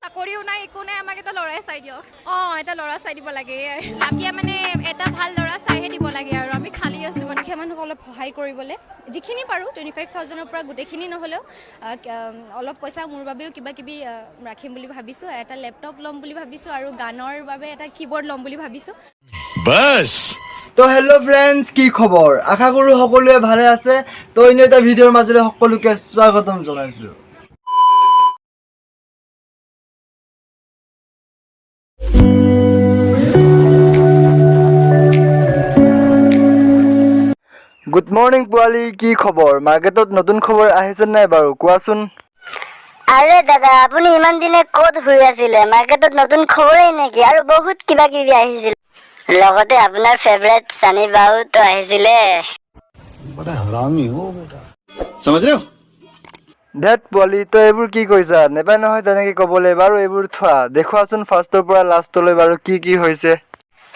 চাকৰিও নাই একো নাই আমাক এটা ল'ৰাই চাই দিয়ক এটা ল'ৰা চাই দিব লাগে লাকিয়া মানে এটা ভাল ল'ৰা চাইহে দিব লাগে আৰু আমি খালি আছোঁ মানে সেই মানুহক অলপ সহায় কৰিবলৈ যিখিনি পাৰোঁ 25,000ৰ পৰা গোটেইখিনি নহ'লেও অলপ পইচা মোৰ বাবেও কিবা কিবি ৰাখিম বুলি ভাবিছোঁ এটা লেপটপ ল'ম বুলি ভাবিছোঁ আৰু গানৰ বাবে এটা কীবৰ্ড ল'ম বুলি ভাবিছোঁ বাস তো হেল্ল' ফ্ৰেণ্ডছ কি খবৰ আশা কৰোঁ সকলোৱে ভালে আছে তো এনে এটা ভিডিঅ'ৰ মাজলৈ সকলোকে স্বাগতম জনাইছোঁ গুড মৰ্নিং পোৱালি কি খবৰ মাৰ্কেটত নতুন খবৰ আহিছে নাই বাৰু কোৱাচোন আৰে দাদা আপুনি ইমান দিনে ক'ত হৈ আছিলে মাৰ্কেটত নতুন খবৰেই নেকি আৰু বহুত কিবা কিবি আহিছিল লগতে আপোনাৰ ফেভাৰিট সানি বাউতো আহিছিলে बड़ा हरामी हो बेटा समझ रहे हो ধেত পোৱালি তই এইবোৰ কি কৈছা নেপায় নহয় তেনেকৈ ক'বলৈ বাৰু এইবোৰ থোৱা দেখুৱাচোন ফাৰ্ষ্টৰ পৰা লাষ্টলৈ বাৰু কি কি হৈছে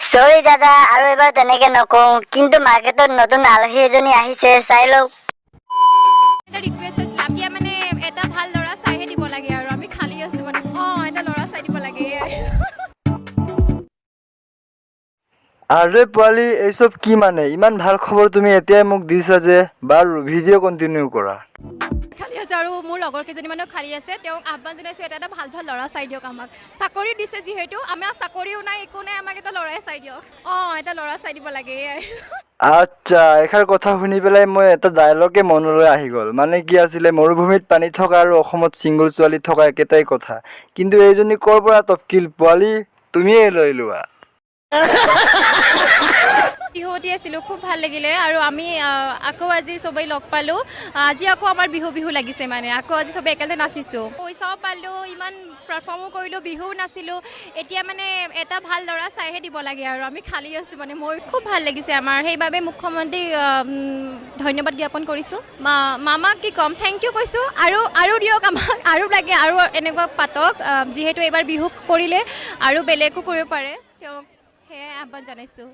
সৰি দাদা আৰু এবাৰ তেনেকে নকওঁ কিন্তু মাৰ্কেটত নতুন আলহী এজনী আহিছে চাই লওক এটা ৰিকুৱেষ্ট আছে লাকিয়া মানে এটা ভাল ল'ৰা চাইহে দিব লাগে আৰু আমি খালি আছোঁ মানে এটা ল'ৰা চাই দিব লাগে আৰে পোৱালি এইসব কি মানে ইমান ভাল খবৰ তুমি এতিয়াই মোক দিছা যে বাৰু ভিডিঅ' কণ্টিনিউ কৰা খালি আছে আৰু মোৰ লগৰ কেইজনীমানক খালি আছে তেওঁক আহ্বান জনাইছোঁ এটা ভাল ভাল ল'ৰা চাই দিয়ক আমাক চাকৰি দিছে যিহেতু আমাৰ চাকৰিও নাই একো নাই আমাক এটা ল'ৰাই চাই দিয়ক এটা ল'ৰা চাই দিব লাগে আচ্ছা এষাৰ কথা শুনি পেলাই মই এটা ডায়লগে মনলৈ আহি গ'ল মানে কি আছিলে মৰুভূমিত পানী থকা আৰু অসমত ছিংগল ছোৱালী থকা একেটাই কথা কিন্তু এইজনী ক'ৰ পৰা তপকিল পোৱালি তুমিয়ে লৈ লোৱা বিহুৱতী আছিলোঁ খুব ভাল লাগিলে আৰু আমি আকৌ আজি চবেই লগ পালোঁ আজি আকৌ আমাৰ বিহু লাগিছে মানে আকৌ আজি চবেই একেলগে নাচিছোঁ পইচাও পালোঁ ইমান পাৰফৰ্মো কৰিলোঁ বিহুও নাচিলোঁ এতিয়া মানে এটা ভাল ল'ৰা চাইহে দিব লাগে আৰু আমি খালি আছোঁ মানে মোৰ খুব ভাল লাগিছে আমাৰ সেইবাবে মুখ্যমন্ত্ৰী ধন্যবাদ জ্ঞাপন কৰিছোঁ মামাক কি ক'ম থেংক ইউ কৈছোঁ আৰু দিয়ক আমাক আৰু লাগে আৰু এনেকুৱা পাতক যিহেতু এইবাৰ বিহু কৰিলে আৰু বেলেগো কৰিব পাৰে তেওঁক সেয়াই আহ্বান জনাইছোঁ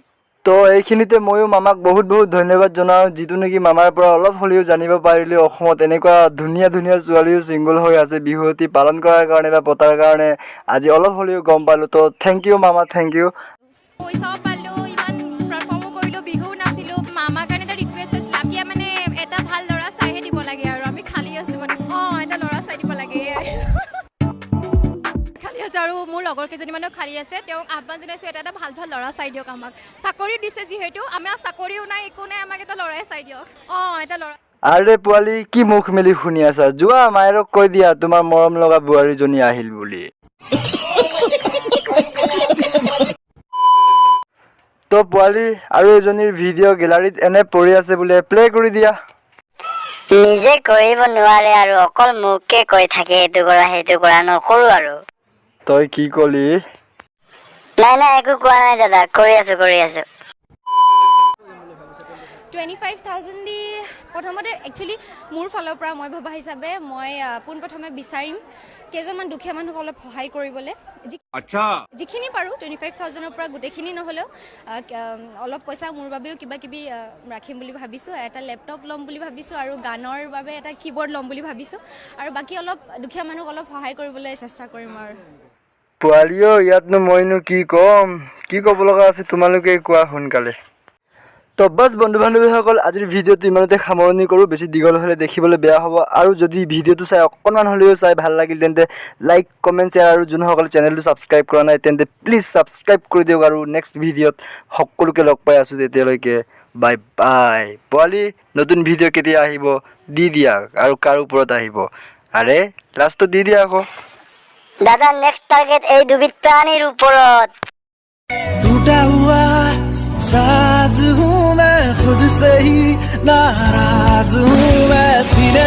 তো এইখিনিতে ময়ো মামাক বহুত ধন্যবাদ জনাওঁ যিটো নেকি মামাৰ পৰা অলপ হ'লেও জানিব পাৰিলোঁ অসমত এনেকুৱা ধুনীয়া ছোৱালীও ছিংগল হৈ আছে বিহুৱতী পালন কৰাৰ কাৰণে বা পতাৰ কাৰণে আজি অলপ হ'লেও গম পালোঁ তো থেংক ইউ মামা থেংক ইউ পইচাও পালোঁ ইমান পাৰফৰ্মো কৰিলোঁ বিহুও নাচিলোঁ মামাৰ কাৰণে এটা ৰিকুৱেষ্ট আছে লাকিয়া মানে এটা ভাল ল'ৰা চাইহে দিব লাগে আৰু আমি খালি আছোঁ মানে এটা ল'ৰা চাই দিব লাগে খালি আছে আৰু মোৰ লগৰ কেইজনীমানক খালি আছে তেওঁক আহ্বান জনাইছোঁ এটা ভাল ভাল ল'ৰা চাই দিয়ক আমাক চাকৰি দিছে যিহেতু আমাৰ চাকৰিও নাই একো নাই আমাক এটা ল'ৰাই চাই দিয়ক এটা ল'ৰা আৰে পোৱালি কি মুখ মেলি শুনি আছা যোৱা মায়েৰক কৈ দিয়া তোমাৰ মৰম লগা বোৱাৰীজনী আহিল বুলি তো পোৱালি আৰু এজনীৰ ভিডিঅ' গেলাৰীত এনে পৰি আছে বোলে প্লে কৰি দিয়া নিজে কৰিব নোৱাৰে আৰু অকল মোকে কৈ থাকে এইটো কৰা নকৰো আৰু তই কি কলি নাই একো কোৱা নাই দাদা কৰি আছো 25,000 দি প্ৰথমতে একচুৱেলি মোৰ ফালৰ পৰা মই ভবা হিচাপে মই পোনপ্ৰথমে বিচাৰিম কেইজনমান দুখীয়া মানুহক অলপ সহায় কৰিবলৈ যিখিনি পাৰোঁ 25,000ৰ পৰা গোটেইখিনি নহ'লেও অলপ পইচা মোৰ বাবেও কিবা কিবি ৰাখিম বুলি ভাবিছোঁ এটা লেপটপ ল'ম বুলি ভাবিছোঁ আৰু গানৰ বাবে এটা কীবৰ্ড ল'ম বুলি ভাবিছোঁ আৰু বাকী অলপ দুখীয়া মানুহক অলপ সহায় কৰিবলৈ চেষ্টা কৰিম আৰু পোৱালিও ইয়াতনো মইনো কি ক'ম কি ক'ব লগা আছে তোমালোকে কোৱা সোনকালে তো বাছ বন্ধু বান্ধৱীসকল আজিৰ ভিডিঅ'টো ইমানতে সামৰণি কৰোঁ বেছি দীঘল হ'লে দেখিবলৈ বেয়া হ'ব আৰু যদি ভিডিঅ'টো চাই অকণমান হ'লেও চাই ভাল লাগিল তেন্তে লাইক কমেণ্ট শ্বেয়াৰ আৰু যোনসকলে চেনেলটো ছাবস্ক্ৰাইব কৰা নাই তেন্তে প্লিজ ছাবস্ক্ৰাইব কৰি দিয়ক আৰু নেক্সট ভিডিঅ'ত সকলোকে লগ পাই আছোঁ তেতিয়ালৈকে বাই বাই পোৱালি নতুন ভিডিঅ' কেতিয়া আহিব দি দিয়া আৰু কাৰ ওপৰত আহিব আৰে লাষ্টত দি দিয়া আকৌ দাদা নেক্সট টাৰ্গেট এই দুবিধ প্ৰাণীৰ ওপৰত टूटा हुआ साज हूँ मैं खुद से ही नाराज हूँ मैं सीने